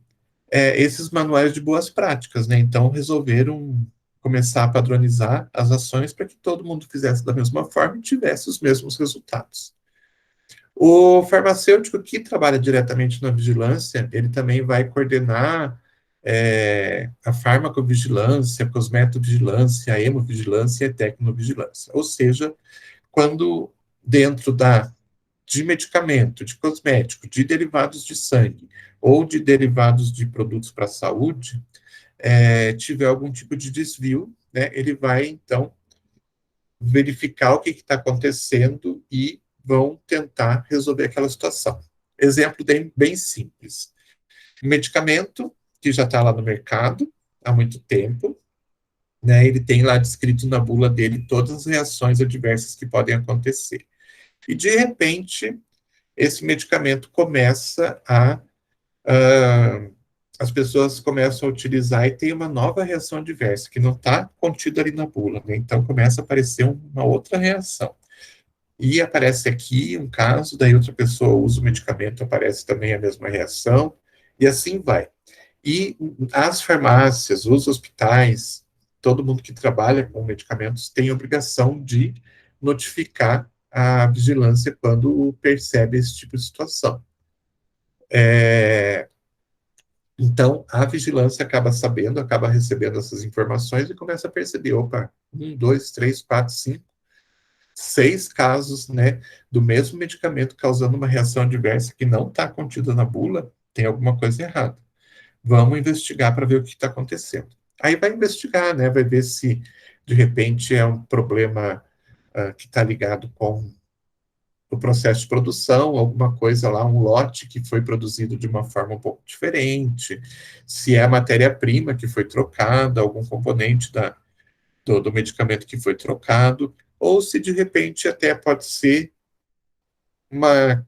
esses manuais de boas práticas, né? Então, resolveram começar a padronizar as ações para que todo mundo fizesse da mesma forma e tivesse os mesmos resultados. O farmacêutico que trabalha diretamente na vigilância, ele também vai coordenar a farmacovigilância, a cosmetovigilância, a hemovigilância e a tecnovigilância. Ou seja, quando dentro de medicamento, de cosmético, de derivados de sangue ou de derivados de produtos para a saúde, tiver algum tipo de desvio, né, ele vai, então, verificar o que está acontecendo e vão tentar resolver aquela situação. Exemplo bem simples. Um medicamento que já está lá no mercado há muito tempo, né, ele tem lá descrito na bula dele todas as reações adversas que podem acontecer. E, de repente, esse medicamento começa as pessoas começam a utilizar e tem uma nova reação adversa, que não está contida ali na bula, né? Então começa a aparecer uma outra reação. E aparece aqui um caso, daí outra pessoa usa o medicamento, aparece também a mesma reação, e assim vai. E as farmácias, os hospitais, todo mundo que trabalha com medicamentos tem obrigação de notificar a vigilância quando percebe esse tipo de situação. Então, a vigilância acaba sabendo, acaba recebendo essas informações e começa a perceber, opa, 1, 2, 3, 4, 5, 6 casos, né, do mesmo medicamento causando uma reação adversa que não está contida na bula, tem alguma coisa errada. Vamos investigar para ver o que está acontecendo. Aí vai investigar, né, vai ver se, de repente, é um problema que está ligado com o processo de produção, alguma coisa lá, um lote que foi produzido de uma forma um pouco diferente, se é a matéria-prima que foi trocada, algum componente do medicamento que foi trocado, ou se de repente até pode ser uma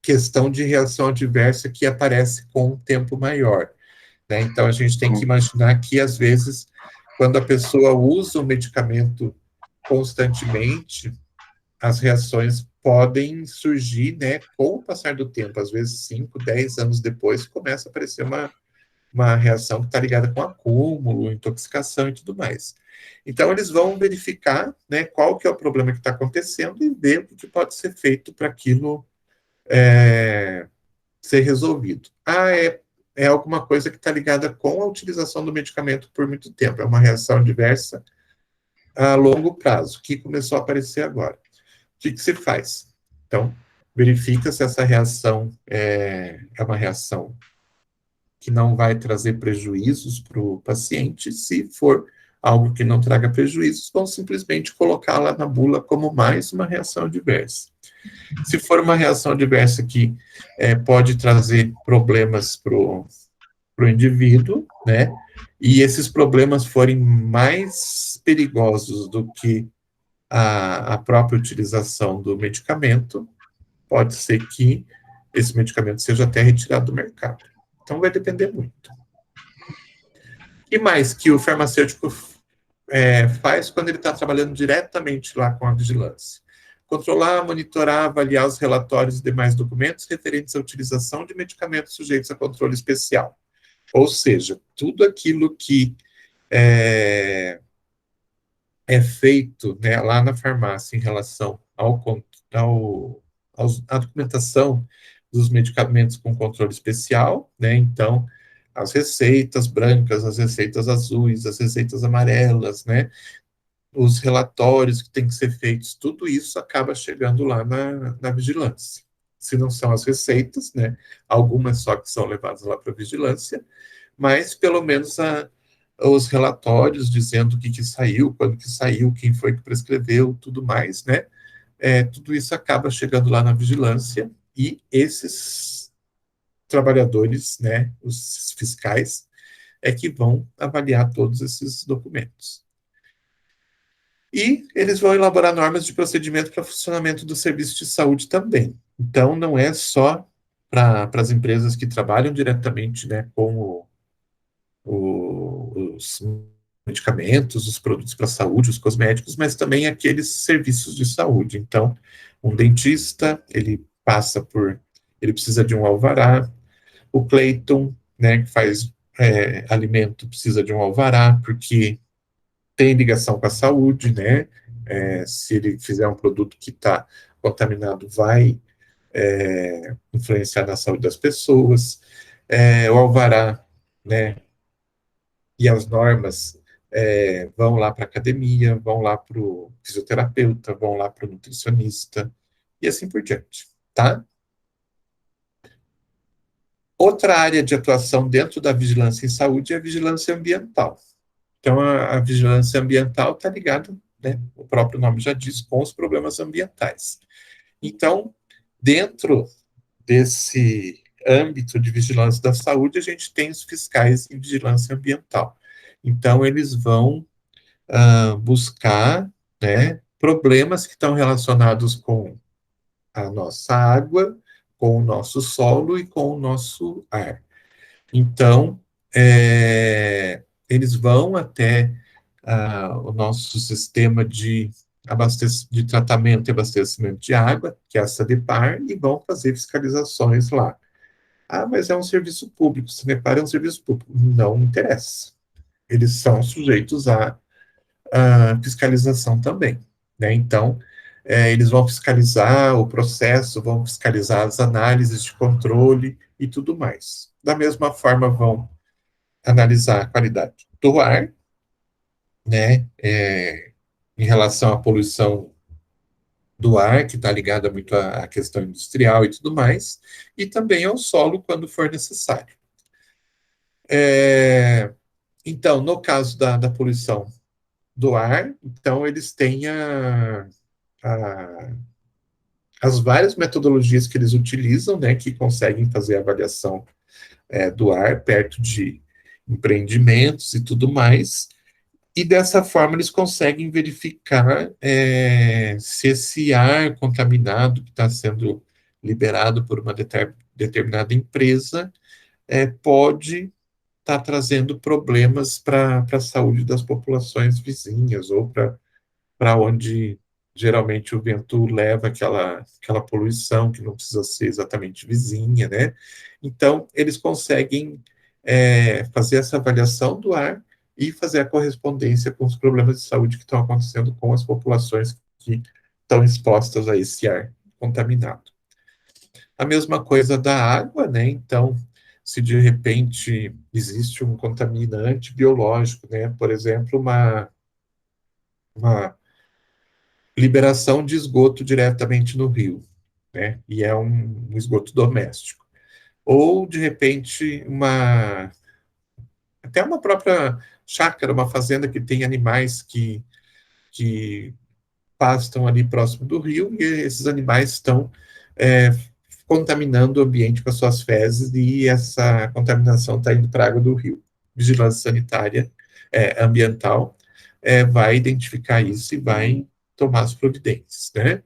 questão de reação adversa que aparece com um tempo maior. Né? Então a gente tem que imaginar que, às vezes, quando a pessoa usa o medicamento constantemente, as reações podem surgir, né, com o passar do tempo, às vezes 5, 10 anos depois, começa a aparecer uma reação que está ligada com acúmulo, intoxicação e tudo mais. Então, eles vão verificar, né, qual que é o problema que está acontecendo e ver o que pode ser feito para aquilo ser resolvido. é alguma coisa que está ligada com a utilização do medicamento por muito tempo. É uma reação adversa a longo prazo, que começou a aparecer agora. O que se faz? Então, verifica se essa reação é uma reação que não vai trazer prejuízos para o paciente. Se for algo que não traga prejuízos, vão simplesmente colocá-la na bula como mais uma reação adversa. Se for uma reação adversa que pode trazer problemas para o indivíduo, né, e esses problemas forem mais perigosos do que a própria utilização do medicamento, pode ser que esse medicamento seja até retirado do mercado. Então, vai depender muito. E mais que o farmacêutico faz quando ele está trabalhando diretamente lá com a vigilância? Controlar, monitorar, avaliar os relatórios e demais documentos referentes à utilização de medicamentos sujeitos a controle especial. Ou seja, tudo aquilo que é feito, né, lá na farmácia em relação à documentação dos medicamentos com controle especial, né, então, as receitas brancas, as receitas azuis, as receitas amarelas, né, os relatórios que têm que ser feitos, tudo isso acaba chegando lá na vigilância. Se não são as receitas, né, algumas só que são levadas lá para a vigilância, mas pelo menos os relatórios dizendo o que saiu, quando que saiu, quem foi que prescreveu, tudo mais, né? Tudo isso acaba chegando lá na vigilância e esses trabalhadores, né, os fiscais, que vão avaliar todos esses documentos. E eles vão elaborar normas de procedimento para funcionamento do serviço de saúde também. Então, não é só para as empresas que trabalham diretamente, né, com os medicamentos, os produtos para a saúde, os cosméticos, mas também aqueles serviços de saúde. Então, um dentista, ele precisa de um alvará, o Clayton, né, que faz alimento, precisa de um alvará, porque tem ligação com a saúde, né, se ele fizer um produto que está contaminado, vai influenciar na saúde das pessoas, o alvará, né, e as normas vão lá para a academia, vão lá para o fisioterapeuta, vão lá para o nutricionista, e assim por diante, tá? Outra área de atuação dentro da vigilância em saúde é a vigilância ambiental. Então, a vigilância ambiental está ligada, né, o próprio nome já diz, com os problemas ambientais. Então, dentro desse âmbito de vigilância da saúde, a gente tem os fiscais em vigilância ambiental. Então, eles vão buscar, né, problemas que estão relacionados com a nossa água, com o nosso solo e com o nosso ar. Então, eles vão até o nosso sistema de tratamento e abastecimento de água, que é a SADEPAR, e vão fazer fiscalizações lá. Ah, mas é um serviço público, SADEPAR é um serviço público. Não interessa. Eles são sujeitos à fiscalização também, né? Então, eles vão fiscalizar o processo, vão fiscalizar as análises de controle e tudo mais. Da mesma forma, vão analisar a qualidade do ar, né, em relação à poluição do ar, que está ligada muito à questão industrial e tudo mais, e também ao solo, quando for necessário. Então, no caso da poluição do ar, então eles têm as várias metodologias que eles utilizam, né, que conseguem fazer a avaliação do ar perto de empreendimentos e tudo mais, e dessa forma eles conseguem verificar se esse ar contaminado que está sendo liberado por uma determinada empresa pode estar trazendo problemas para a saúde das populações vizinhas ou para onde geralmente o vento leva aquela poluição que não precisa ser exatamente vizinha, né? Então, eles conseguem fazer essa avaliação do ar e fazer a correspondência com os problemas de saúde que estão acontecendo com as populações que estão expostas a esse ar contaminado. A mesma coisa da água, né? Então, se de repente existe um contaminante biológico, né? Por exemplo, uma liberação de esgoto diretamente no rio, né? E é um esgoto doméstico. Ou, de repente, até uma própria chácara, uma fazenda que tem animais que pastam ali próximo do rio, e esses animais estão é, contaminando o ambiente com as suas fezes, e essa contaminação está indo para a água do rio. Vigilância sanitária ambiental vai identificar isso e vai tomar as providências, né?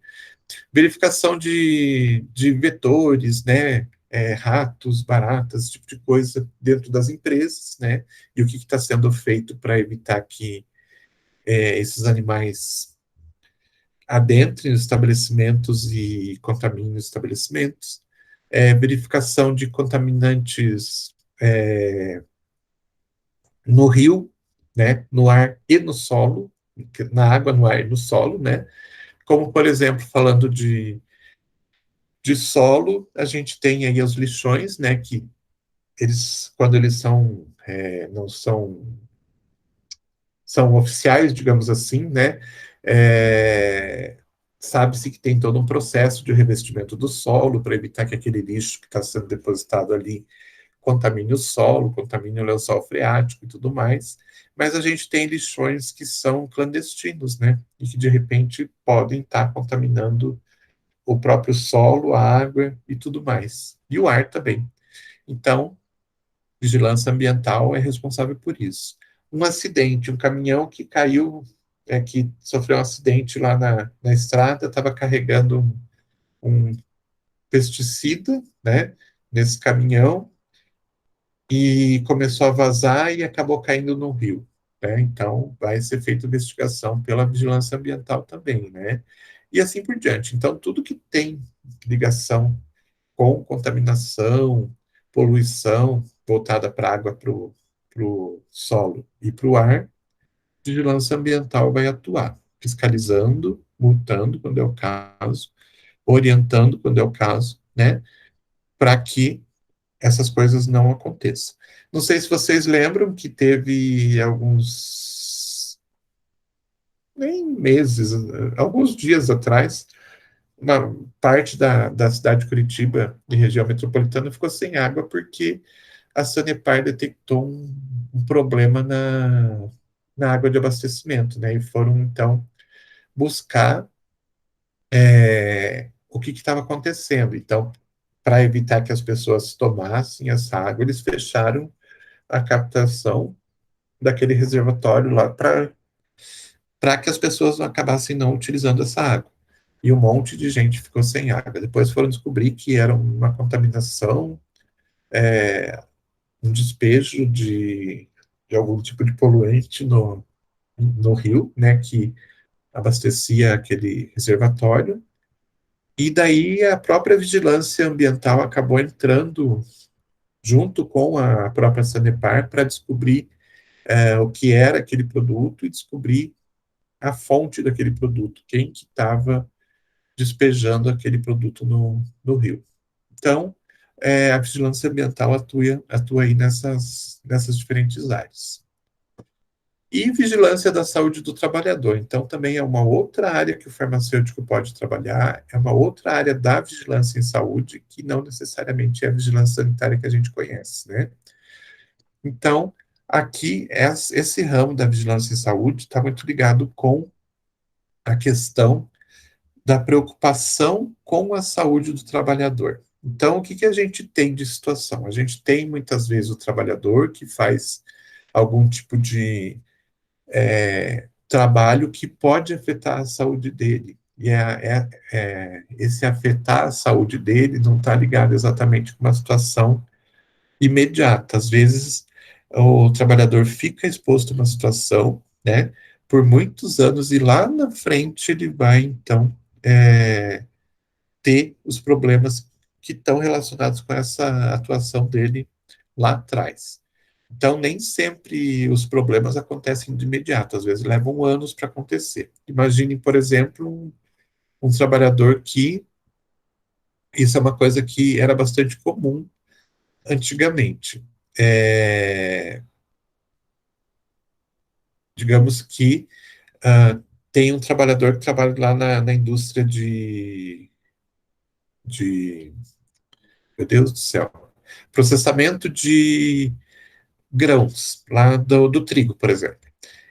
Verificação de vetores, né? Ratos, baratas, esse tipo de coisa dentro das empresas, né? E o que está sendo feito para evitar que esses animais adentrem os estabelecimentos e contaminem os estabelecimentos. Verificação de contaminantes no rio, né? No ar e no solo, na água, no ar e no solo, né? Como, por exemplo, falando de solo, a gente tem aí os lixões, né, que quando eles não são oficiais, digamos assim, né, é, sabe-se que tem todo um processo de revestimento do solo para evitar que aquele lixo que está sendo depositado ali contamine o solo, contamine o lençol freático e tudo mais, mas a gente tem lixões que são clandestinos, né, e que de repente podem estar contaminando o próprio solo, a água e tudo mais. E o ar também. Então, vigilância ambiental é responsável por isso. Um acidente, um caminhão que caiu, que sofreu um acidente lá na estrada, estava carregando um pesticida, né, nesse caminhão, e começou a vazar e acabou caindo no rio. Né? Então, vai ser feita investigação pela vigilância ambiental também, né? E assim por diante. Então, tudo que tem ligação com contaminação, poluição voltada para a água, para o solo e para o ar, a vigilância ambiental vai atuar, fiscalizando, multando quando é o caso, orientando quando é o caso, né, para que essas coisas não aconteçam. Não sei se vocês lembram que teve nem meses, alguns dias atrás, uma parte da cidade de Curitiba e região metropolitana ficou sem água porque a Sanepar detectou um problema na água de abastecimento, né? E foram, então, buscar o que estava acontecendo. Então, para evitar que as pessoas tomassem essa água, eles fecharam a captação daquele reservatório lá para que as pessoas não acabassem não utilizando essa água. E um monte de gente ficou sem água. Depois foram descobrir que era uma contaminação, um despejo de algum tipo de poluente no rio, né, que abastecia aquele reservatório. E daí a própria vigilância ambiental acabou entrando junto com a própria Sanepar para descobrir o que era aquele produto e descobrir a fonte daquele produto, quem que estava despejando aquele produto no rio. Então, a vigilância ambiental atua aí nessas diferentes áreas. E vigilância da saúde do trabalhador. Então, também é uma outra área que o farmacêutico pode trabalhar, é uma outra área da vigilância em saúde, que não necessariamente é a vigilância sanitária que a gente conhece, né? Então, aqui, esse ramo da vigilância em saúde está muito ligado com a questão da preocupação com a saúde do trabalhador. Então, o que, que a gente tem de situação? A gente tem, muitas vezes, o trabalhador que faz algum tipo de trabalho que pode afetar a saúde dele. E esse afetar a saúde dele não está ligado exatamente com uma situação imediata. Às vezes, o trabalhador fica exposto a uma situação, né, por muitos anos, e lá na frente ele vai, então, ter os problemas que estão relacionados com essa atuação dele lá atrás. Então, nem sempre os problemas acontecem de imediato, às vezes levam anos para acontecer. Imagine, por exemplo, um trabalhador que, isso é uma coisa que era bastante comum antigamente. É, digamos que ah, tem um trabalhador que trabalha lá na indústria de, meu Deus do céu, processamento de grãos, lá do trigo, por exemplo.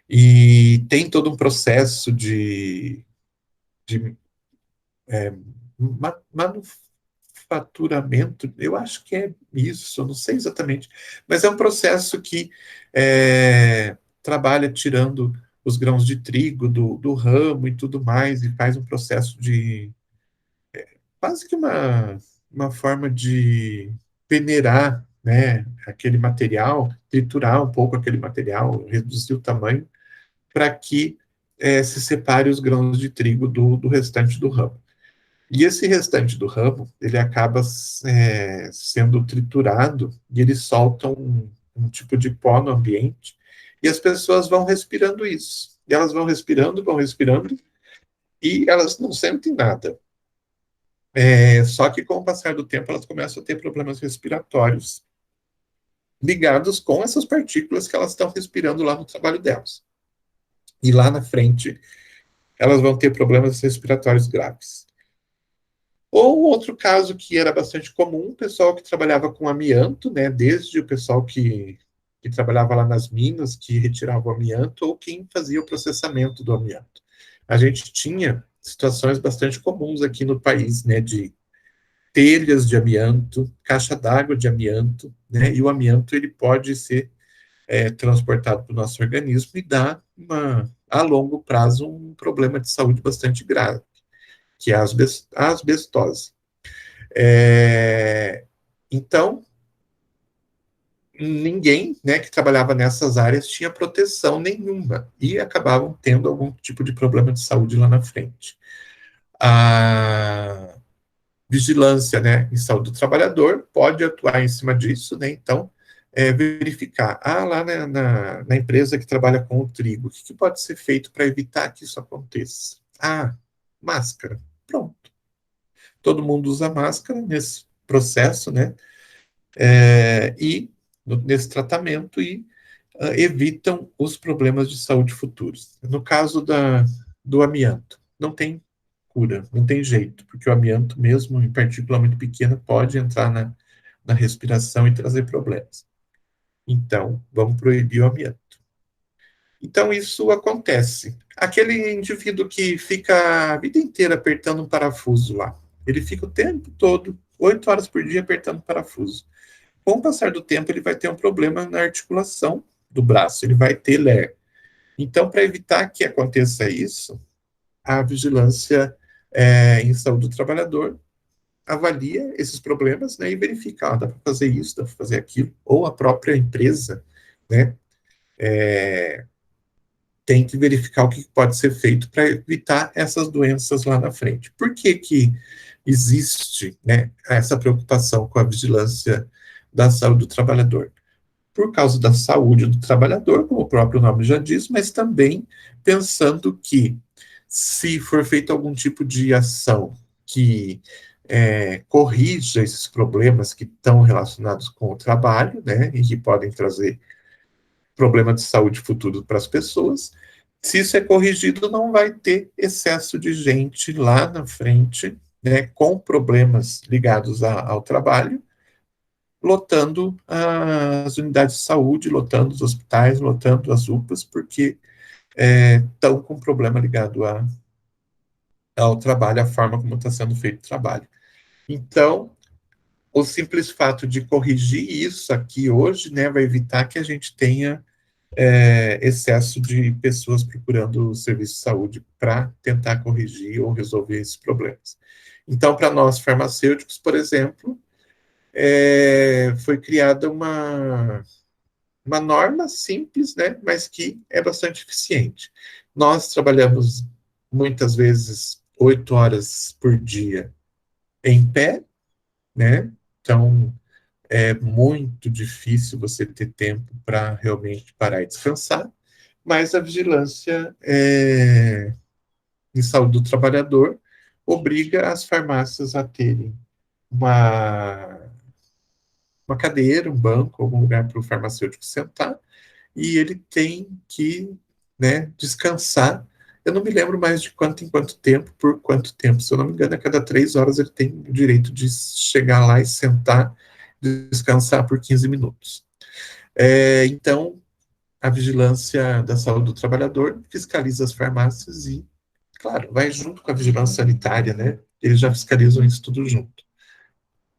E tem todo um processo de manufaturamento, eu acho que é isso, eu não sei exatamente, mas é um processo que trabalha tirando os grãos de trigo do ramo e tudo mais, e faz um processo de quase que uma forma de peneirar, né, aquele material, triturar um pouco aquele material, reduzir o tamanho, para que se separe os grãos de trigo do restante do ramo. E esse restante do ramo, ele acaba sendo triturado e ele solta um tipo de pó no ambiente e as pessoas vão respirando isso. E elas vão respirando e elas não sentem nada. Só que com o passar do tempo elas começam a ter problemas respiratórios ligados com essas partículas que elas estão respirando lá no trabalho delas. E lá na frente elas vão ter problemas respiratórios graves. Ou outro caso que era bastante comum, o pessoal que trabalhava com amianto, né, desde o pessoal que trabalhava lá nas minas, que retirava o amianto, ou quem fazia o processamento do amianto. A gente tinha situações bastante comuns aqui no país, né, de telhas de amianto, caixa d'água de amianto, né, e o amianto ele pode ser transportado para o nosso organismo e dar, a longo prazo, um problema de saúde bastante grave, que é a asbestose. É, então, ninguém, né, que trabalhava nessas áreas tinha proteção nenhuma e acabavam tendo algum tipo de problema de saúde lá na frente. A vigilância, né, em saúde do trabalhador pode atuar em cima disso, né, então, verificar, lá na empresa que trabalha com o trigo, o que pode ser feito para evitar que isso aconteça? Máscara. Pronto. Todo mundo usa máscara nesse processo, né, e nesse tratamento e evitam os problemas de saúde futuros. No caso do amianto, não tem cura, não tem jeito, porque o amianto, mesmo em partícula muito pequena, pode entrar na respiração e trazer problemas. Então, vamos proibir o amianto. Então, isso acontece. Aquele indivíduo que fica a vida inteira apertando um parafuso lá, ele fica o tempo todo, 8 horas por dia, apertando parafuso. Com o passar do tempo, ele vai ter um problema na articulação do braço, ele vai ter LER. Então, para evitar que aconteça isso, a vigilância em saúde do trabalhador avalia esses problemas, né, e verifica, dá para fazer isso, dá para fazer aquilo, ou a própria empresa, né, tem que verificar o que pode ser feito para evitar essas doenças lá na frente. Por que que existe, né, essa preocupação com a vigilância da saúde do trabalhador? Por causa da saúde do trabalhador, como o próprio nome já diz, mas também pensando que, se for feita algum tipo de ação que corrija esses problemas que estão relacionados com o trabalho, né, e que podem trazer problema de saúde futuro para as pessoas, se isso é corrigido, não vai ter excesso de gente lá na frente, né, com problemas ligados ao trabalho, lotando as unidades de saúde, lotando os hospitais, lotando as UPAs, porque estão com problema ligado ao trabalho, à forma como está sendo feito o trabalho. Então, o simples fato de corrigir isso aqui hoje, né, vai evitar que a gente tenha excesso de pessoas procurando o serviço de saúde para tentar corrigir ou resolver esses problemas. Então, para nós farmacêuticos, por exemplo, foi criada uma norma simples, né, mas que é bastante eficiente. Nós trabalhamos muitas vezes 8 horas por dia em pé, né? Então é muito difícil você ter tempo para realmente parar e descansar. Mas a vigilância em saúde do trabalhador obriga as farmácias a terem uma, uma cadeira, um banco, algum lugar para o farmacêutico sentar, e ele tem que, né, descansar. Eu não me lembro mais de quanto em quanto tempo, por quanto tempo. Se eu não me engano, a cada 3 horas ele tem o direito de chegar lá e sentar, descansar por 15 minutos. Então, a vigilância da saúde do trabalhador fiscaliza as farmácias e, claro, vai junto com a vigilância sanitária, né? Eles já fiscalizam isso tudo junto.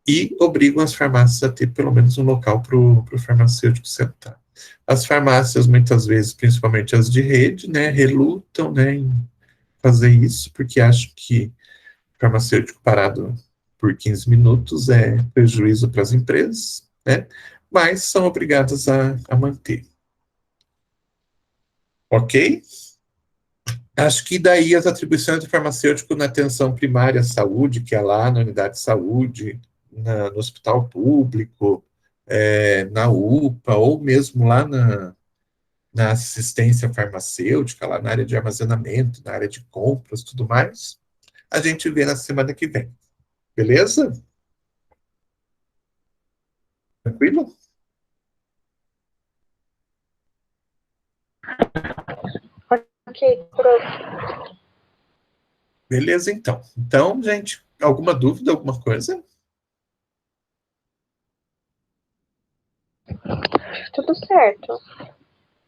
E obrigam as farmácias a ter pelo menos um local para o farmacêutico sentar. As farmácias, muitas vezes, principalmente as de rede, né, relutam, né, em fazer isso, porque acham que farmacêutico parado por 15 minutos é prejuízo para as empresas, né, mas são obrigadas a manter. Ok? Acho que daí as atribuições do farmacêutico na atenção primária à saúde, que é lá na unidade de saúde, no hospital público, na UPA, ou mesmo lá na assistência farmacêutica, lá na área de armazenamento, na área de compras, tudo mais, a gente vê na semana que vem. Beleza? Tranquilo? Ok, pronto. Beleza, então. Então, gente, alguma dúvida, alguma coisa? Tudo certo.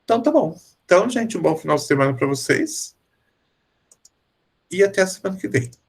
Então, tá bom. Então, gente, um bom final de semana para vocês. E até a semana que vem.